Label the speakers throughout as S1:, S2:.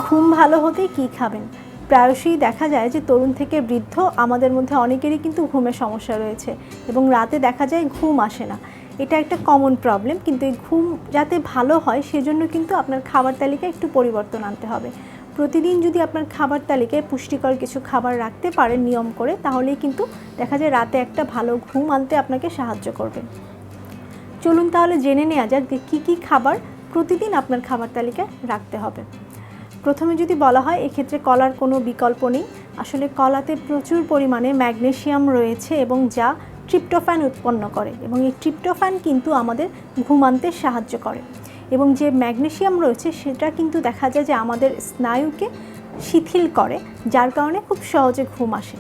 S1: ঘুম ভালো হতে কী খাবেন? প্রায়শই দেখা যায় যে তরুণ থেকে বৃদ্ধ আমাদের মধ্যে অনেকেরই কিন্তু ঘুমের সমস্যা রয়েছে এবং রাতে দেখা যায় ঘুম আসে না। এটা একটা কমন প্রবলেম, কিন্তু এই ঘুম যাতে ভালো হয় সেজন্য কিন্তু আপনার খাবার তালিকায় একটু পরিবর্তন আনতে হবে। প্রতিদিন যদি আপনার খাবার তালিকায় পুষ্টিকর কিছু খাবার রাখতে পারেন নিয়ম করে, তাহলেই কিন্তু দেখা যায় রাতে একটা ভালো ঘুম আনতে আপনাকে সাহায্য করবে। চলুন তাহলে জেনে নেওয়া যাক যে কী কী খাবার প্রতিদিন আপনার খাবার তালিকায় রাখতে হবে। প্রথমে যদি বলা হয়, এক্ষেত্রে কলার কোনো বিকল্প নেই। আসলে কলাতে প্রচুর পরিমাণে ম্যাগনেসিয়াম রয়েছে এবং যা ট্রিপ্টোফ্যান উৎপন্ন করে, এবং এই ট্রিপ্টোফ্যান কিন্তু আমাদের ঘুম আনতে সাহায্য করে। এবং যে ম্যাগনেসিয়াম রয়েছে সেটা কিন্তু দেখা যায় যে আমাদের স্নায়ুকে শিথিল করে, যার কারণে খুব সহজে ঘুম আসে।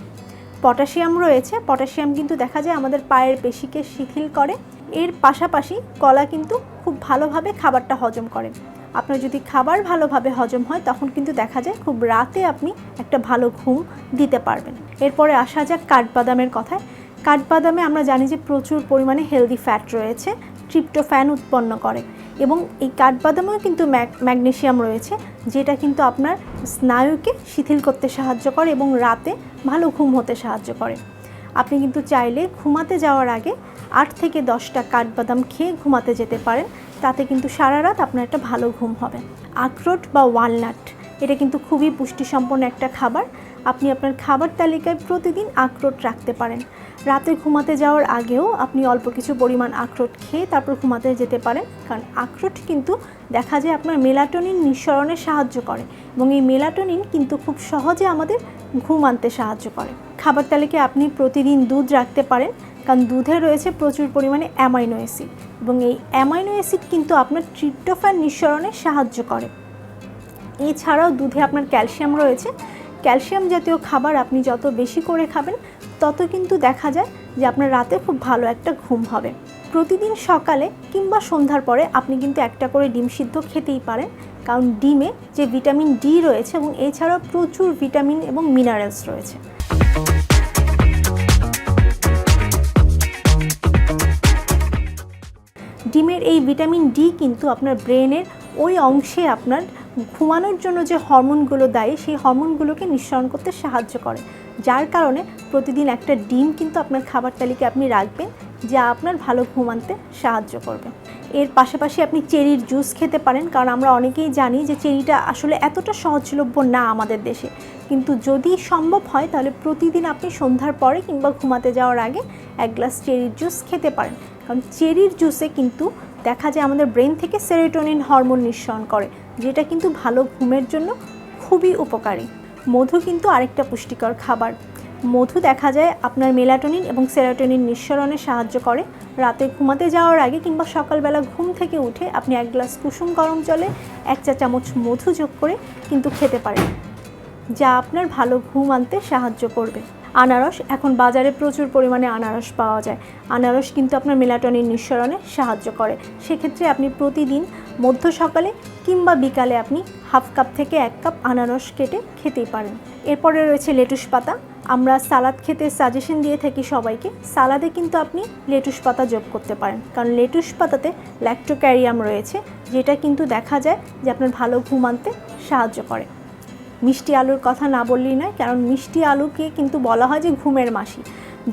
S1: পটাশিয়াম রয়েছে, পটাশিয়াম কিন্তু দেখা যায় আমাদের পায়ের পেশিকে শিথিল করে। এর পাশাপাশি কলা কিন্তু খুব ভালোভাবে খাবারটা হজম করে। আপনার যদি খাবার ভালোভাবে হজম হয় তখন কিন্তু দেখা যায় খুব রাতে আপনি একটা ভালো ঘুম দিতে পারবেন। এরপরে আসা যাক কাঠবাদামের কথায়। কাঠবাদামে আমরা জানি যে প্রচুর পরিমাণে হেলদি ফ্যাট রয়েছে, ট্রিপ্টোফ্যান উৎপন্ন করে, এবং এই কাঠবাদামেও কিন্তু ম্যাগনেসিয়াম রয়েছে, যেটা কিন্তু আপনার স্নায়ুকে শিথিল করতে সাহায্য করে এবং রাতে ভালো ঘুম হতে সাহায্য করে। আপনি কিন্তু চাইলে ঘুমাতে যাওয়ার আগে 8 থেকে 10টা কাঠবাদাম খেয়ে ঘুমাতে যেতে পারেন, তাতে কিন্তু সারা রাত আপনার একটা ভালো ঘুম হবে। আখরোট বা ওয়ালনাট, এটা কিন্তু খুবই পুষ্টিসম্পন্ন একটা খাবার। আপনি আপনার খাবার তালিকায় প্রতিদিন আখরোট রাখতে পারেন। রাতে ঘুমাতে যাওয়ার আগেও আপনি অল্প কিছু পরিমাণ আখরোট খেয়ে তারপর ঘুমাতে যেতে পারেন, কারণ আখরোট কিন্তু দেখা যায় আপনার মেলাটোনিন নিঃসরণে সাহায্য করে, এবং এই মেলাটোনিন কিন্তু খুব সহজে আমাদের ঘুম আনতে সাহায্য করে। খাবার তালিকায় আপনি প্রতিদিন দুধ রাখতে পারেন, কারণ দুধে রয়েছে প্রচুর পরিমাণে অ্যামাইনো অ্যাসিড, এবং এই অ্যামাইনো অ্যাসিড কিন্তু আপনার ট্রিপ্টোফ্যান নিঃসরণে সাহায্য করে। এছাড়াও দুধে আপনার ক্যালসিয়াম রয়েছে। ক্যালসিয়াম জাতীয় খাবার আপনি যত বেশি করে খাবেন তত কিন্তু দেখা যায় যে আপনার রাতে খুব ভালো একটা ঘুম হবে। প্রতিদিন সকালে কিংবা সন্ধ্যার পরে আপনি কিন্তু একটা করে ডিম সিদ্ধ খেতেই পারেন, কারণ ডিমে যে ভিটামিন ডি রয়েছে এবং এছাড়াও প্রচুর ভিটামিন এবং মিনারেলস রয়েছে। ডিমের এই ভিটামিন ডি কিন্তু আপনার ব্রেনের ওই অংশে আপনার ঘুমানোর জন্য যে হরমোনগুলো দায়ী সেই হরমোনগুলোকে নিঃসরণ করতে সাহায্য করে, যার কারণে প্রতিদিন একটা ডিম কিন্তু আপনার খাবার তালিকায় আপনি রাখবেন, যা আপনার ভালো ঘুম আনতে সাহায্য করবে। এর পাশাপাশি আপনি চেরির জুস খেতে পারেন, কারণ আমরা অনেকেই জানি যে চেরিটা আসলে এতটা সহজলভ্য না আমাদের দেশে, কিন্তু যদি সম্ভব হয় তাহলে প্রতিদিন আপনি সন্ধ্যার পরে কিংবা ঘুমাতে যাওয়ার আগে 1 গ্লাস চেরির জুস খেতে পারেন, কারণ চেরির জুসে কিন্তু দেখা যায় আমাদের ব্রেন থেকে সেরোটোনিন হরমোন নিঃসরণ করে, যেটা কিন্তু ভালো ঘুমের জন্য খুবই উপকারী। মধু কিন্তু আরেকটা পুষ্টিকর খাবার। মধু দেখা যায় আপনার মেলাটোনিন এবং সেরোটোনিন নিঃসরণে সাহায্য করে। রাতে ঘুমাতে যাওয়ার আগে কিংবা সকালবেলা ঘুম থেকে উঠে আপনি 1 গ্লাস কুসুম গরম জলে 1 চা চামচ মধু যোগ করে কিন্তু খেতে পারেন, যা আপনার ভালো ঘুম আনতে সাহায্য করবে। আনারস, এখন বাজারে প্রচুর পরিমাণে আনারস পাওয়া যায়। আনারস কিন্তু আপনার মেলাটোনিন নিঃসরণে সাহায্য করে। সেক্ষেত্রে আপনি প্রতিদিন মধ্য সকালে কিংবা বিকালে আপনি হাফ কাপ থেকে 1 কাপ আনারস কেটে খেতেই পারেন। এরপরে রয়েছে লেটুস পাতা। আমরা সালাদ খেতে সাজেশন দিয়ে থাকি সবাইকে, সালাদে কিন্তু আপনি লেটুস পাতা যোগ করতে পারেন, কারণ লেটুস পাতাতে ল্যাক্টোক্যারিয়াম রয়েছে, যেটা কিন্তু দেখা যায় যে আপনার ভালো ঘুম আনতে সাহায্য করে। মিষ্টি আলুর কথা না বললেই নয়, কারণ মিষ্টি আলুকে কিন্তু বলা হয় যে ঘুমের মাসি।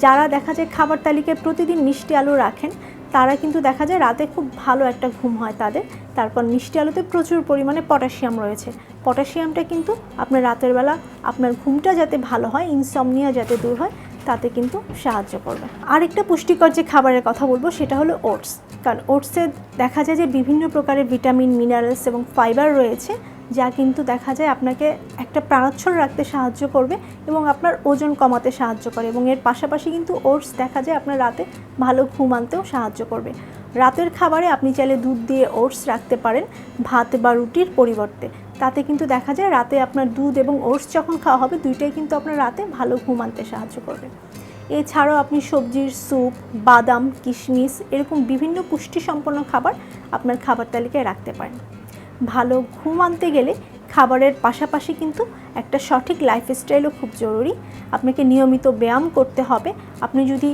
S1: যারা দেখা যায় খাবার তালিকায় প্রতিদিন মিষ্টি আলু রাখেন তারা কিন্তু দেখা যায় রাতে খুব ভালো একটা ঘুম হয় তাদের। তারপর মিষ্টি আলুতে প্রচুর পরিমাণে পটাশিয়াম রয়েছে। পটাশিয়ামটা কিন্তু আপনার রাতের বেলা আপনার ঘুমটা যাতে ভালো হয়, ইনসমনিয়া যাতে দূর হয়, তাতে কিন্তু সাহায্য করবে। আরেকটা পুষ্টিকর যে খাবারের কথা বলবো সেটা হলো ওটস, কারণ ওটসে দেখা যায় যে বিভিন্ন প্রকারের ভিটামিন, মিনারেলস এবং ফাইবার রয়েছে, যা কিন্তু দেখা যায় আপনাকে একটা প্রাণোচ্ছল রাখতে সাহায্য করবে এবং আপনার ওজন কমাতে সাহায্য করে, এবং এর পাশাপাশি কিন্তু ওটস দেখা যায় আপনার রাতে ভালো ঘুম আনতেও সাহায্য করবে। রাতের খাবারে আপনি চাইলে দুধ দিয়ে ওটস রাখতে পারেন ভাত বা রুটির পরিবর্তে, তাতে কিন্তু দেখা যায় রাতে আপনার দুধ এবং ওটস যখন খাওয়া হবে দুইটাই কিন্তু আপনার রাতে ভালো ঘুম আনতে সাহায্য করবে। এছাড়াও আপনি সবজির স্যুপ, বাদাম, কিশমিশ এরকম বিভিন্ন পুষ্টিসম্পন্ন খাবার আপনার খাবার তালিকায় রাখতে পারেন। ভালো ঘুম আনতে গেলে খাবারের পাশাপাশি কিন্তু একটা সঠিক লাইফস্টাইলও খুব জরুরি। আপনাকে নিয়মিত ব্যায়াম করতে হবে। আপনি যদি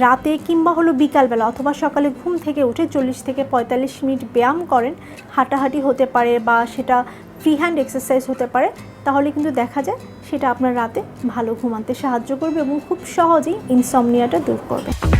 S1: রাতে কিংবা হলো বিকালবেলা অথবা সকালে ঘুম থেকে উঠে 40 থেকে 45 মিনিট ব্যায়াম করেন, হাঁটাহাঁটি হতে পারে বা সেটা ফ্রি হ্যান্ড এক্সারসাইজ হতে পারে, তাহলে কিন্তু দেখা যায় সেটা আপনার রাতে ভালো ঘুমাতে সাহায্য করবে এবং খুব সহজেই ইনসমনিয়াটা দূর করবে।